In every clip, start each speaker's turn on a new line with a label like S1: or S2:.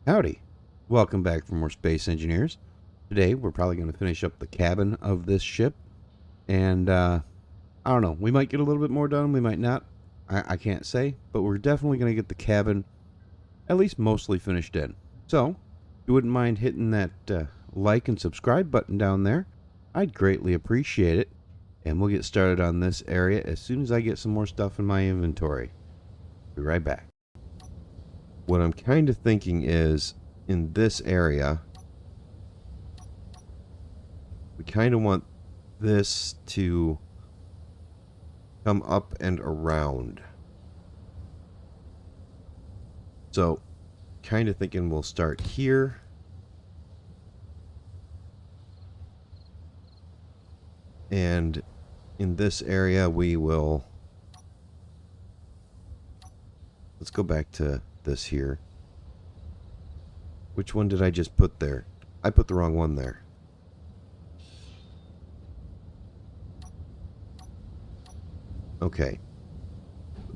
S1: Howdy. Welcome back for more Space Engineers. Today we're probably going to finish up the cabin of this ship. And I don't know, we might get a little bit more done, we might not. I can't say, but we're definitely going to get the cabin at least mostly finished in. So, if you wouldn't mind hitting that like and subscribe button down there, I'd greatly appreciate it. And we'll get started on this area as soon as I get some more stuff in my inventory. Be right back. What I'm kind of thinking is, in this area, we kind of want this to come up and around. So, kind of thinking we'll start here. And in this area we will... Let's go back to this here. Which one did I just put there? I put the wrong one there. Okay.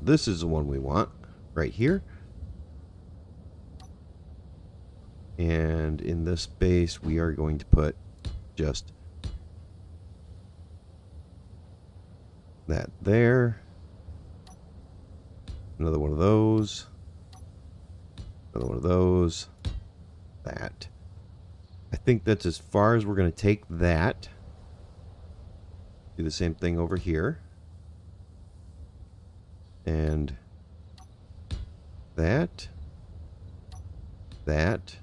S1: This is the one we want. Right here. And in this space we are going to put just that there. Another one of those. Another one of those. That. I think that's as far as we're going to take that. Do the same thing over here. And that. That.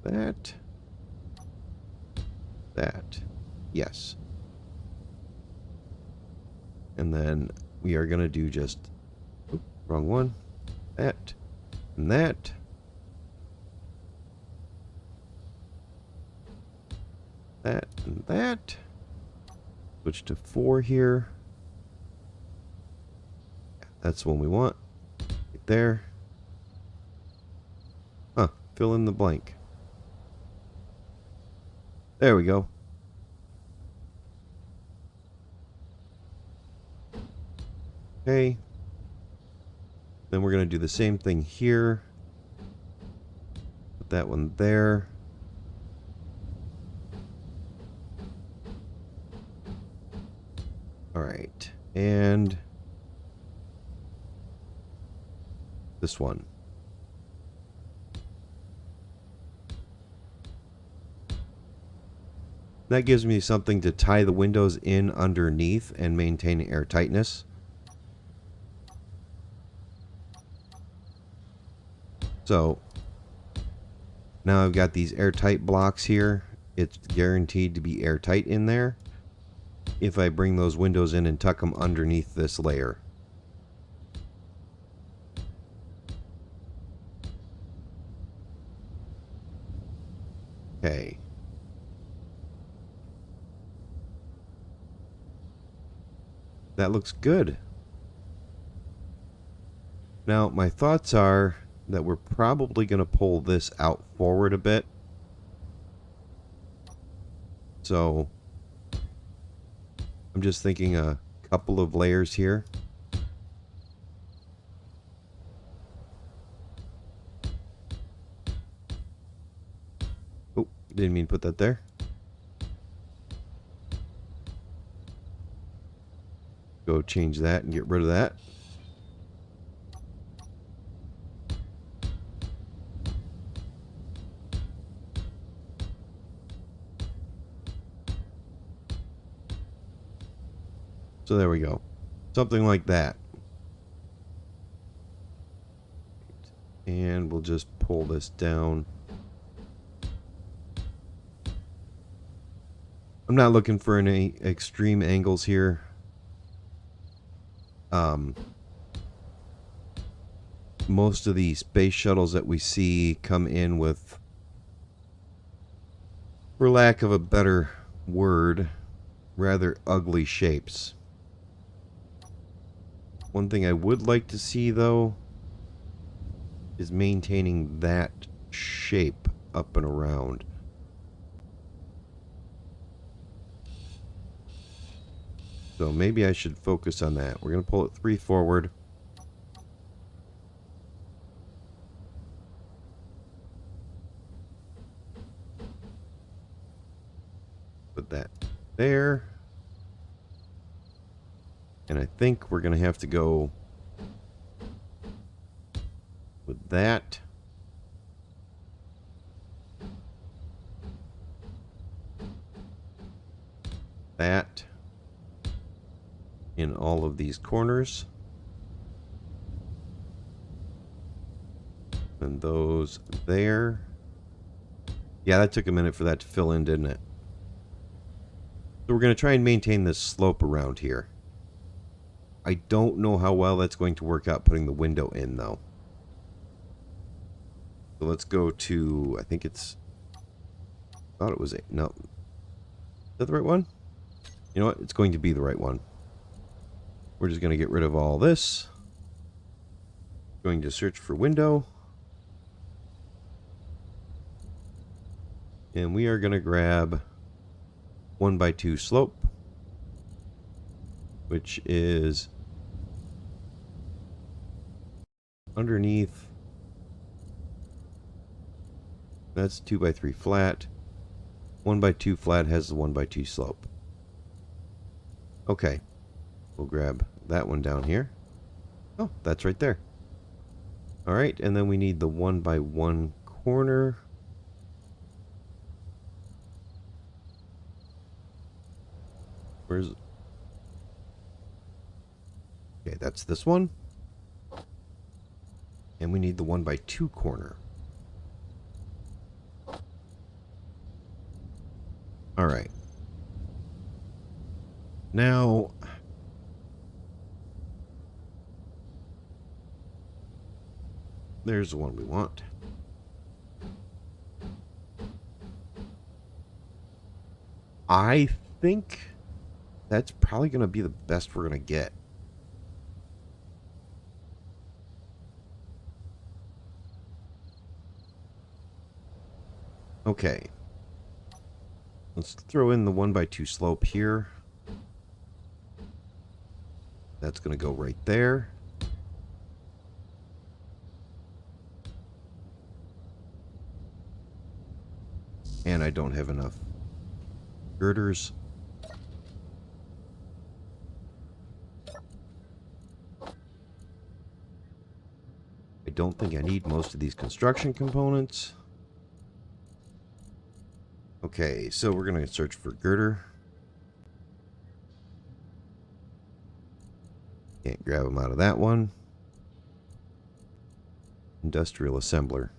S1: That. That. Yes. And then we are going to do just... Oops, wrong one. That. And that. That and that. Switch to 4 here. That's the one we want. Right there. Huh. Fill in the blank. There we go. Okay. Then we're going to do the same thing here. Put that one there. Alright. And this one. That gives me something to tie the windows in underneath and maintain airtightness. So now I've got these airtight blocks here. It's guaranteed to be airtight in there if I bring those windows in and tuck them underneath this layer. Okay. That looks good. Now, my thoughts are that we're probably going to pull this out forward a bit. So, I'm just thinking a couple of layers here. Oh, didn't mean to put that there. Go change that and get rid of that. So there we go. Something like that. And we'll just pull this down. I'm not looking for any extreme angles here. Most of the space shuttles that we see come in with, for lack of a better word, rather ugly shapes. One thing I would like to see, though, is maintaining that shape up and around. So maybe I should focus on that. We're going to pull it 3 forward. put that there. And I think we're going to have to go with that. That in all of these corners. And those there. Yeah, that took a minute for that to fill in, didn't it? So we're going to try and maintain this slope around here. I don't know how well that's going to work out putting the window in, though. So let's go to, I think it's, I thought it was, no. Is that the right one? You know what? It's going to be the right one. We're just going to get rid of all this. Going to search for window. And we are going to grab 1x2 slope, which is underneath. That's 2x3 flat. 1x2 flat has the 1x2 slope. Okay. We'll grab that one down here. Oh, that's right there. Alright, and then we need the 1x1 corner. Where's... Okay, that's this one. And we need the 1x2 corner. Alright. Now... there's the one we want. I think that's probably going to be the best we're going to get. Okay. Let's throw in the 1x2 slope here. That's going to go right there. And I don't have enough girders. I don't think I need most of these construction components. Okay, so we're going to search for girder. Can't grab them out of that one. Industrial assembler.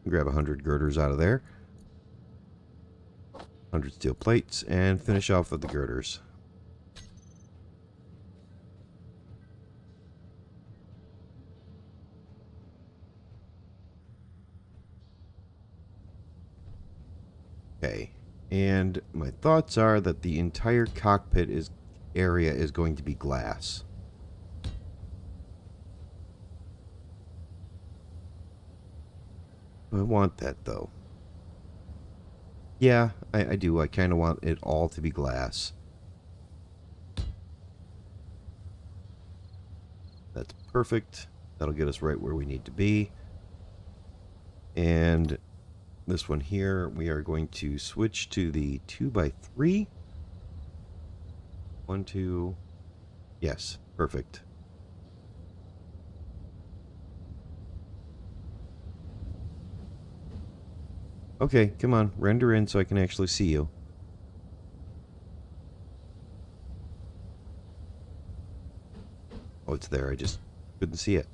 S1: Grab 100 girders out of there. 100 steel plates, and finish off with the girders. Okay, and my thoughts are that the entire cockpit area is going to be glass. I want that, though. Yeah, I do. I kind of want it all to be glass. That's perfect. That'll get us right where we need to be. And this one here, we are going to switch to the 2x3. 1, 2. Yes, perfect. Okay, come on, render in so I can actually see you. Oh, it's there. I just couldn't see it.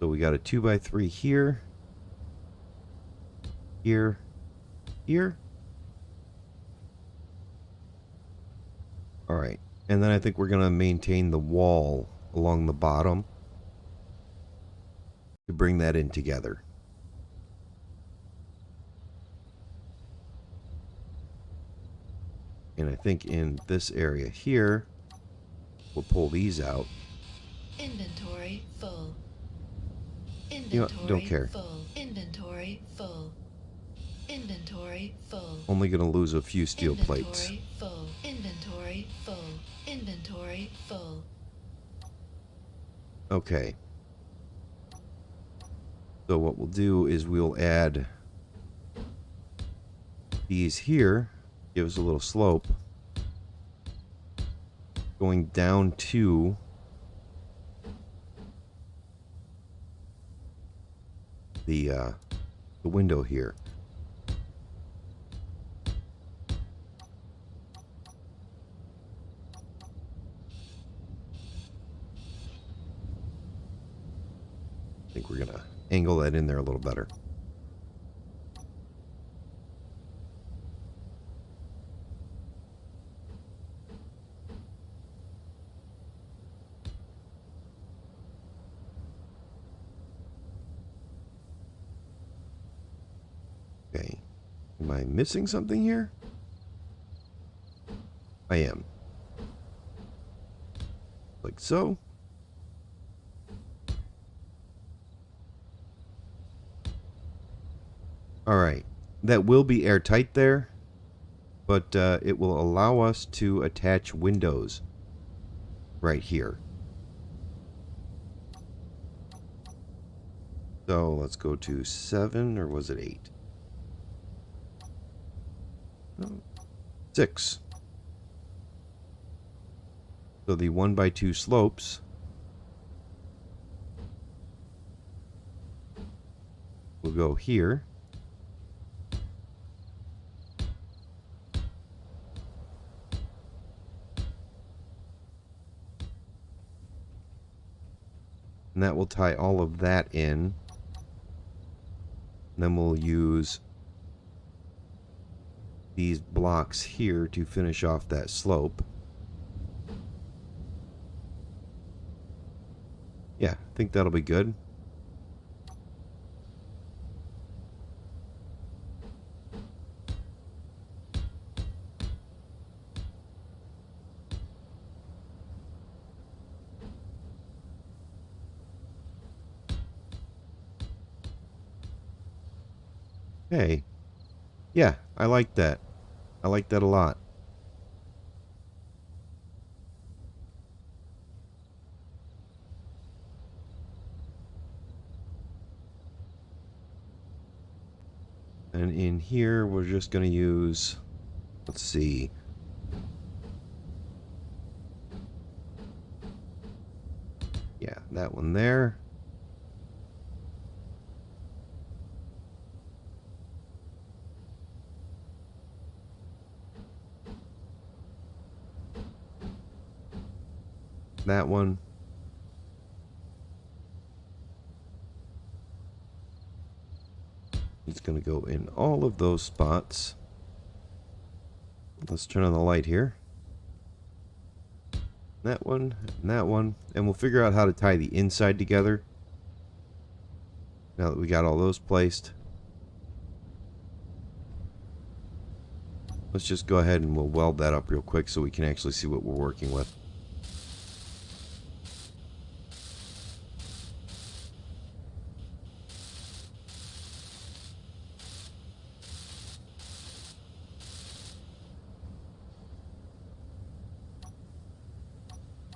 S1: So we got a 2x3 here. Here. Here. Alright. And then I think we're going to maintain the wall along the bottom to bring that in together. And I think in this area here, we'll pull these out.
S2: Inventory full.
S1: You know what? Don't care.
S2: Full. Inventory full. Inventory full.
S1: Only going to lose a few steel plates.
S2: Inventory full. Inventory full. Inventory full.
S1: Okay. So what we'll do is we'll add these here give us a little slope going down to the window here. I think we're gonna angle that in there a little better. Okay. Am I missing something here? I am. Like so. Alright. That will be airtight there, but it will allow us to attach windows right here. So let's go to 7, or was it 8? No, 6. So the 1x2 slopes will go here. And that will tie all of that in. And then we'll use these blocks here to finish off that slope. Yeah, I think that'll be good. Hey, yeah, I like that. I like that a lot. And in here, we're just going to use, let's see. Yeah, that one there. That one. It's going to go in all of those spots. Let's turn on the light here. That one, and that one. And we'll figure out how to tie the inside together. Now that we got all those placed. Let's just go ahead and we'll weld that up real quick so we can actually see what we're working with.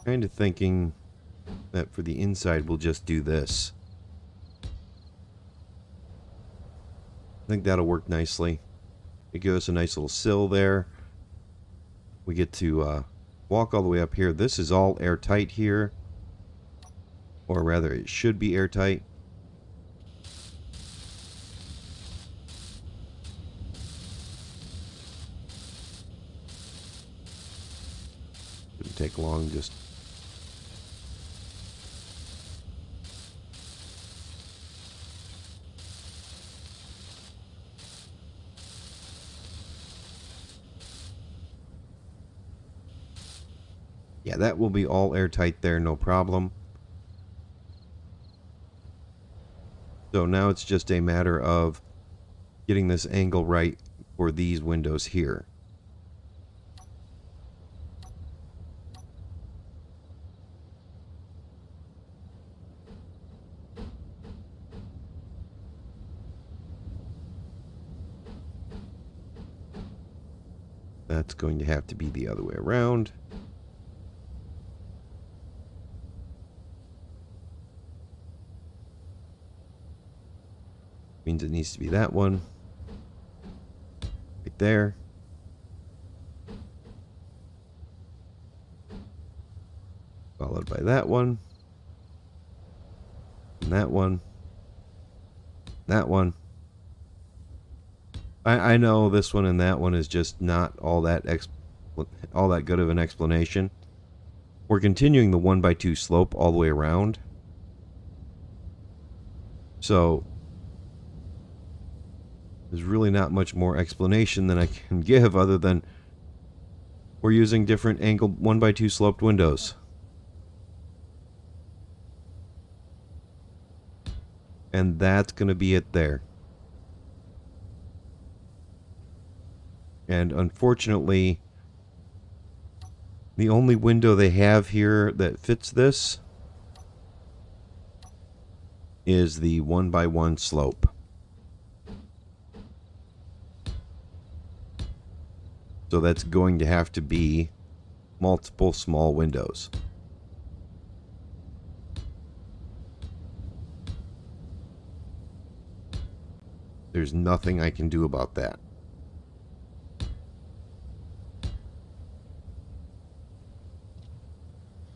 S1: Kind of thinking that for the inside we'll just do this. I think that'll work nicely. It gives us a nice little sill there. We get to walk all the way up here. This is all airtight here. Or rather, it should be airtight. Didn't take long, just... Yeah, that will be all airtight there, no problem. So now it's just a matter of getting this angle right for these windows here. That's going to have to be the other way around. Means it needs to be that one. Right there. Followed by that one. And that one. That one. I know this one and that one is just not all that good of an explanation. We're continuing the 1x2 slope all the way around. So there's really not much more explanation than I can give other than we're using different angled 1x2 sloped windows. And that's going to be it there. And unfortunately, the only window they have here that fits this is the 1x1 slope. So that's going to have to be multiple small windows. There's nothing I can do about that.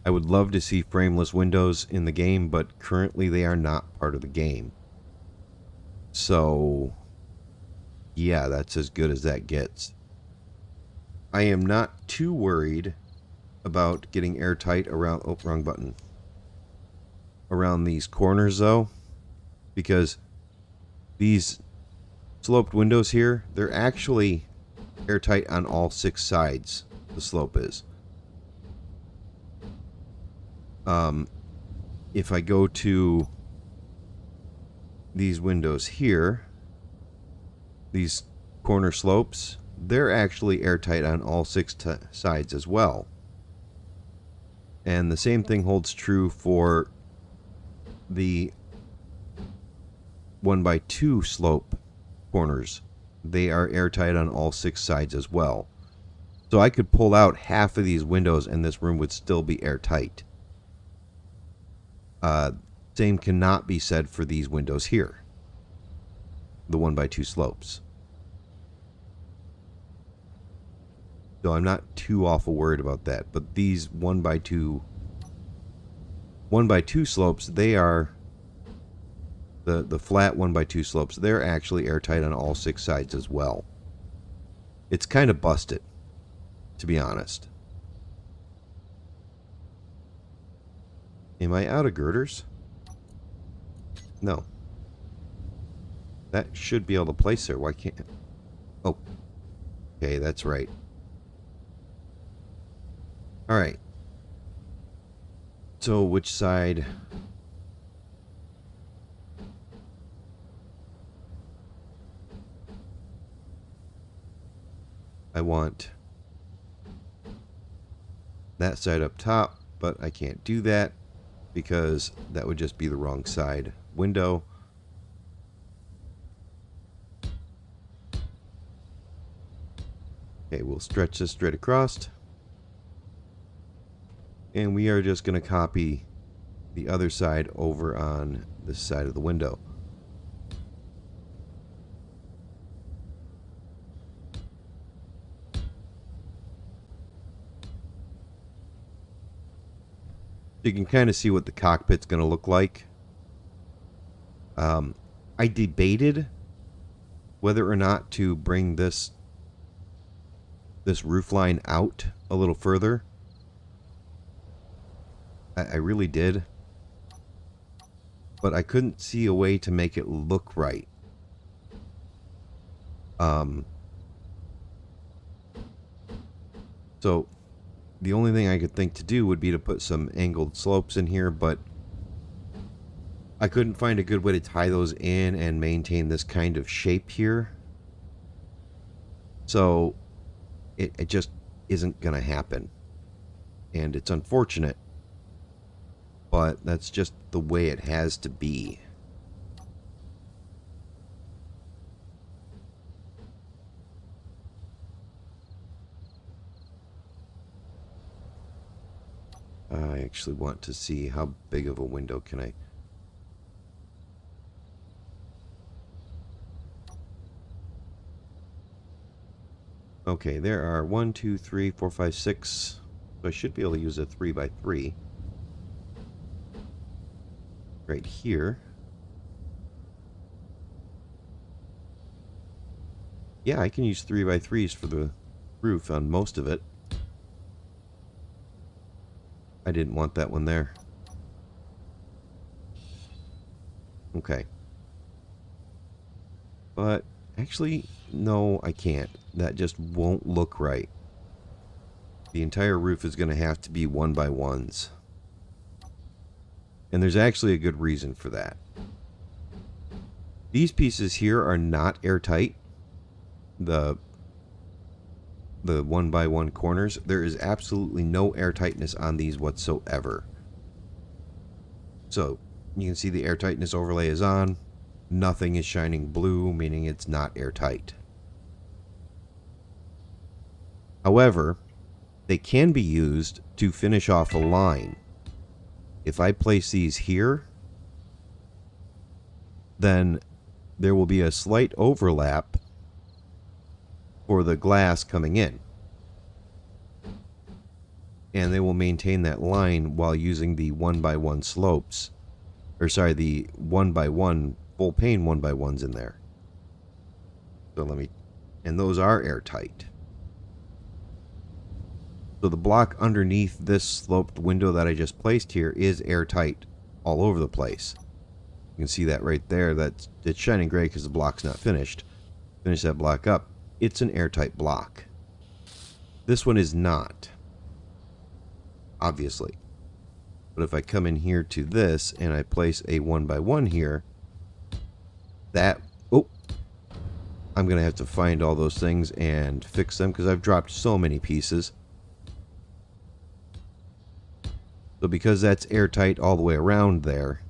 S1: I would love to see frameless windows in the game, but currently they are not part of the game. So, yeah, that's as good as that gets. I am not too worried about getting airtight around... Oh, wrong button. Around these corners, though, because these sloped windows here, they're actually airtight on all 6 sides. The slope is. If I go to these windows here, these corner slopes, they're actually airtight on all 6 sides as well. And the same thing holds true for the 1x2 slope corners. They are airtight on all 6 sides as well. So I could pull out half of these windows and this room would still be airtight. Same cannot be said for these windows here. The 1x2 slopes. So I'm not too awful worried about that. But these 1x2 slopes, they are the flat 1x2 slopes, they're actually airtight on all 6 sides as well. It's kind of busted, to be honest. Am I out of girders? No. That should be able to place there. Why can't... Oh. Okay, that's right. Alright. So, which side... I want that side up top, but I can't do that because that would just be the wrong side window. Okay, we'll stretch this straight across. And we are just going to copy the other side over on this side of the window. You can kind of see what the cockpit's going to look like. I debated whether or not to bring this roof line out a little further. I really did. But I couldn't see a way to make it look right. So the only thing I could think to do would be to put some angled slopes in here, but I couldn't find a good way to tie those in and maintain this kind of shape here. So it just isn't going to happen. And it's unfortunate, but that's just the way it has to be. I actually want to see how big of a window can I... Okay, there are 1, 2, 3, 4, 5, 6. So I should be able to use a 3x3 right here. Yeah, I can use 3x3s for the roof on most of it. I didn't want that one there. Okay. But actually, no, I can't. That just won't look right. The entire roof is going to have to be 1x1s. And there's actually a good reason for that. These pieces here are not airtight. The 1x1 corners, there is absolutely no airtightness on these whatsoever. So you can see the airtightness overlay is on. Nothing is shining blue, meaning it's not airtight. However, they can be used to finish off a line. If I place these here, then there will be a slight overlap for the glass coming in. And they will maintain that line while using the 1x1 slopes. Or sorry, the 1x1 full pane 1x1s in there. So and those are airtight. So the block underneath this sloped window that I just placed here is airtight all over the place. You can see that right there. It's shining gray because the block's not finished. Finish that block up. It's an airtight block. This one is not, obviously. But if I come in here to this and I place a 1x1 here, I'm going to have to find all those things and fix them because I've dropped so many pieces. So because that's airtight all the way around there,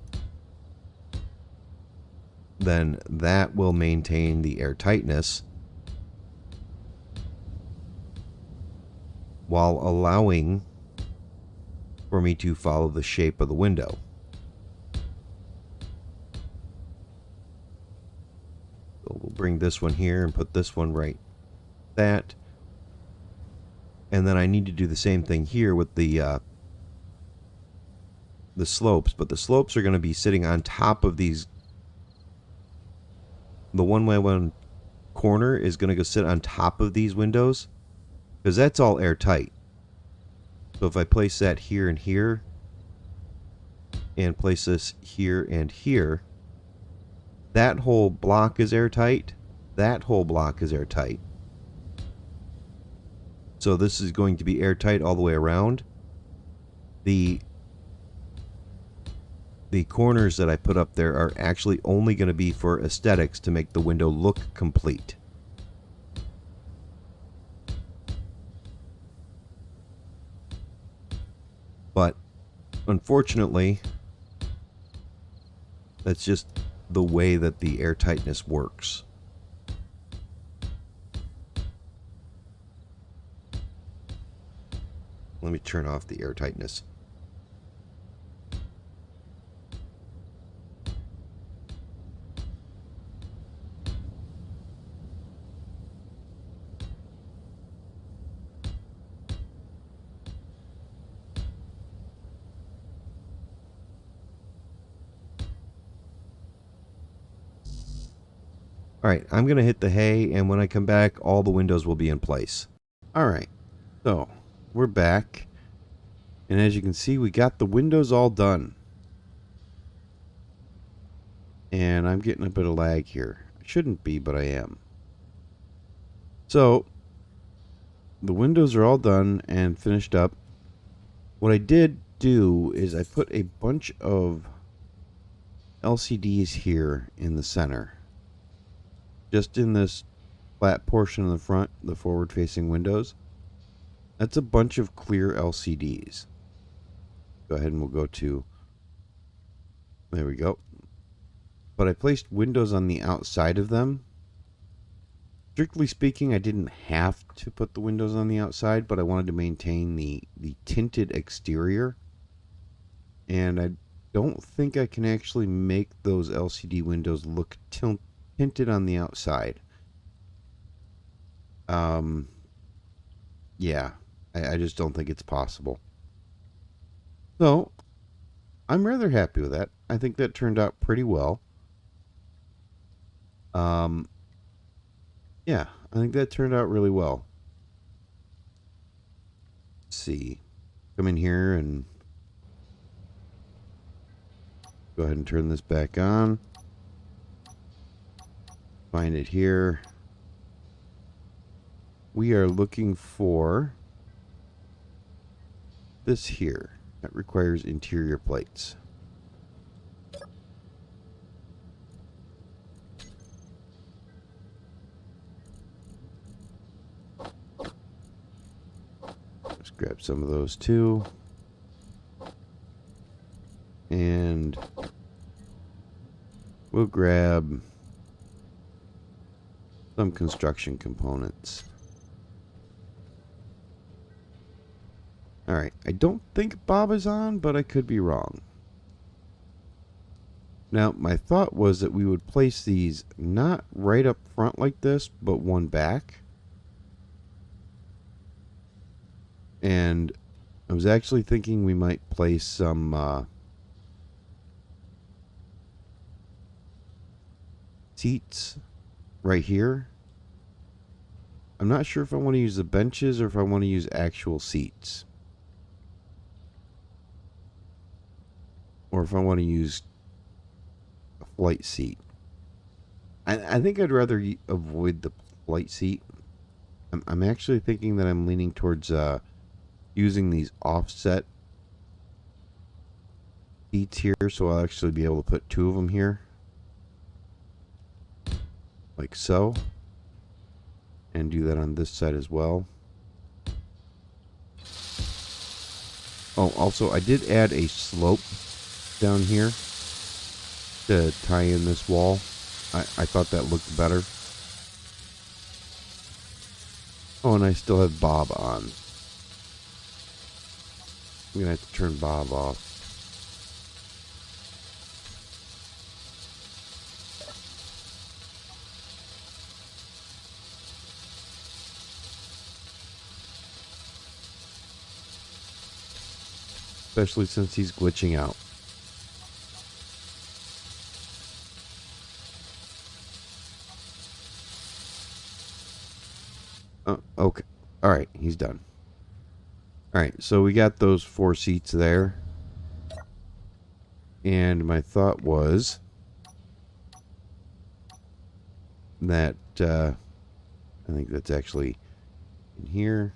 S1: then that will maintain the airtightness while allowing for me to follow the shape of the window. So we'll bring this one here and put this one right that. And then I need to do the same thing here with the slopes, but the slopes are going to be sitting on top of these. The 1x1 corner is going to go sit on top of these windows because that's all airtight. So if I place that here and here and place this here and here, that whole block is airtight. That whole block is airtight. So this is going to be airtight all the way around. The corners that I put up there are actually only going to be for aesthetics to make the window look complete. But unfortunately, that's just the way that the airtightness works. Let me turn off the airtightness. Alright, I'm going to hit the hay, and when I come back, all the windows will be in place. Alright, so we're back. And as you can see, we got the windows all done. And I'm getting a bit of lag here. I shouldn't be, but I am. So, the windows are all done and finished up. What I did do is I put a bunch of LCDs here in the center. Just in this flat portion of the front, the forward-facing windows. That's a bunch of clear LCDs. Go ahead and we'll go to... There we go. But I placed windows on the outside of them. Strictly speaking, I didn't have to put the windows on the outside, but I wanted to maintain the tinted exterior. And I don't think I can actually make those LCD windows look tinted on the outside. Yeah, I just don't think it's possible. So, I'm rather happy with that. I think that turned out pretty well. Um, yeah, I think that turned out really well. Let's see. Come in here and go ahead and turn this back on. Find it here. We are looking for this here. That requires interior plates. Let's grab some of those too. And we'll grab some construction components. Alright, I don't think Bob is on, but I could be wrong. Now, my thought was that we would place these not right up front like this, but one back. And I was actually thinking we might place some seats right here. I'm not sure if I want to use the benches or if I want to use actual seats. Or if I want to use a flight seat. I think I'd rather avoid the flight seat. I'm actually thinking that I'm leaning towards using these offset seats here, so I'll actually be able to put two of them here. Like so. And do that on this side as well. Oh, also, I did add a slope down here to tie in this wall. I thought that looked better. Oh, and I still have Bob on. I'm going to have to turn Bob off. Especially since he's glitching out. Okay. Alright, he's done. Alright, so we got those 4 seats there. And my thought was that I think that's actually in here.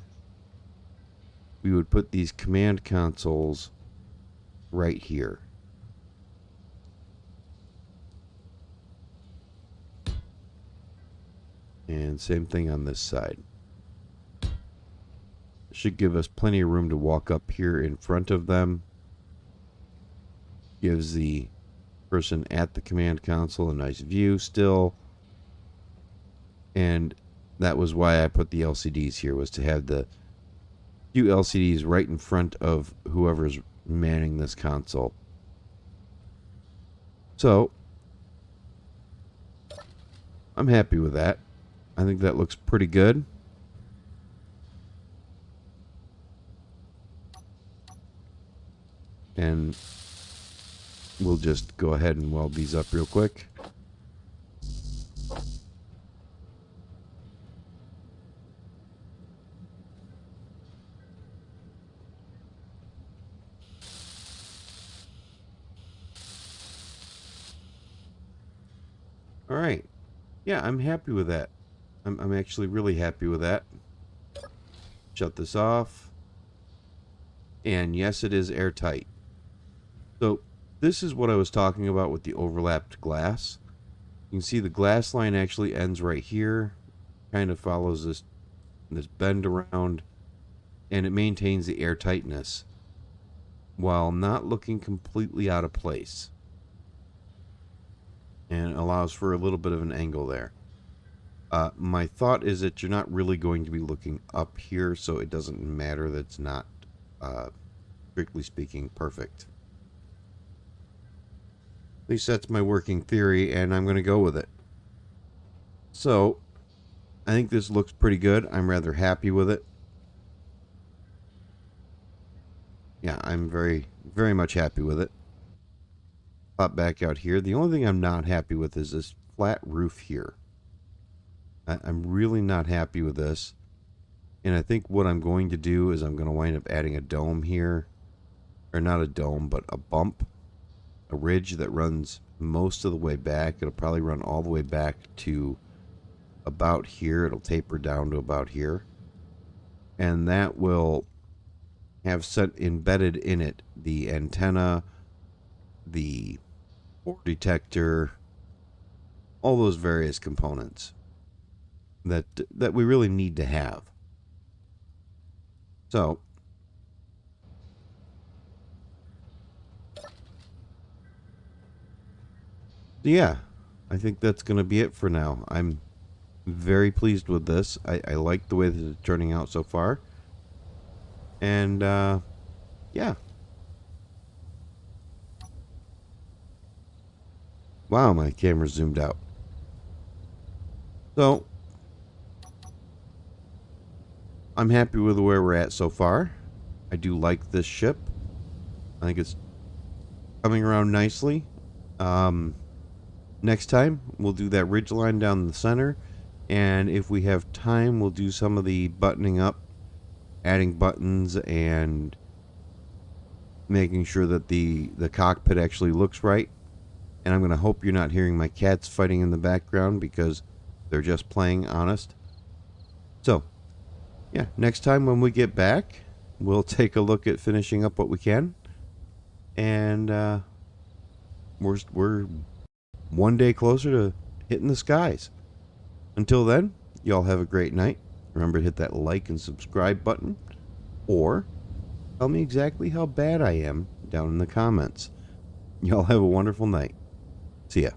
S1: We would put these command consoles right here. And same thing on this side. Should give us plenty of room to walk up here in front of them. Gives the person at the command console a nice view still. And that was why I put the LCDs here, was to have the few LCDs right in front of whoever's manning this console. So, I'm happy with that. I think that looks pretty good. And we'll just go ahead and weld these up real quick. All right. Yeah, I'm happy with that. I'm actually really happy with that. Shut this off. And yes, it is airtight. So this is what I was talking about with the overlapped glass. You can see the glass line actually ends right here. Kind of follows this bend around. And it maintains the airtightness while not looking completely out of place. And allows for a little bit of an angle there. My thought is that you're not really going to be looking up here, so it doesn't matter that it's not, strictly speaking, perfect. At least that's my working theory, and I'm going to go with it. So, I think this looks pretty good. I'm rather happy with it. Yeah, I'm very, very much happy with it. Pop back out here. The only thing I'm not happy with is this flat roof here. I'm really not happy with this. And I think what I'm going to do is I'm going to wind up adding a dome here. Or not a dome, but a bump. A ridge that runs most of the way back. It'll probably run all the way back to about here. It'll taper down to about here. And that will have embedded in it the antenna, the ore detector, all those various components that we really need to have. So yeah, I think that's going to be it for now. I'm very pleased with this. I like the way this is turning out so far. And yeah. Wow, my camera zoomed out. So I'm happy with where we're at so far. I do like this ship. I think it's coming around nicely. Next time, we'll do that ridge line down the center. And if we have time, we'll do some of the buttoning up, adding buttons, and making sure that the cockpit actually looks right. And I'm going to hope you're not hearing my cats fighting in the background because they're just playing honest. So, yeah, next time when we get back, we'll take a look at finishing up what we can. And we're one day closer to hitting the skies. Until then, y'all have a great night. Remember to hit that like and subscribe button. Or tell me exactly how bad I am down in the comments. Y'all have a wonderful night. See ya.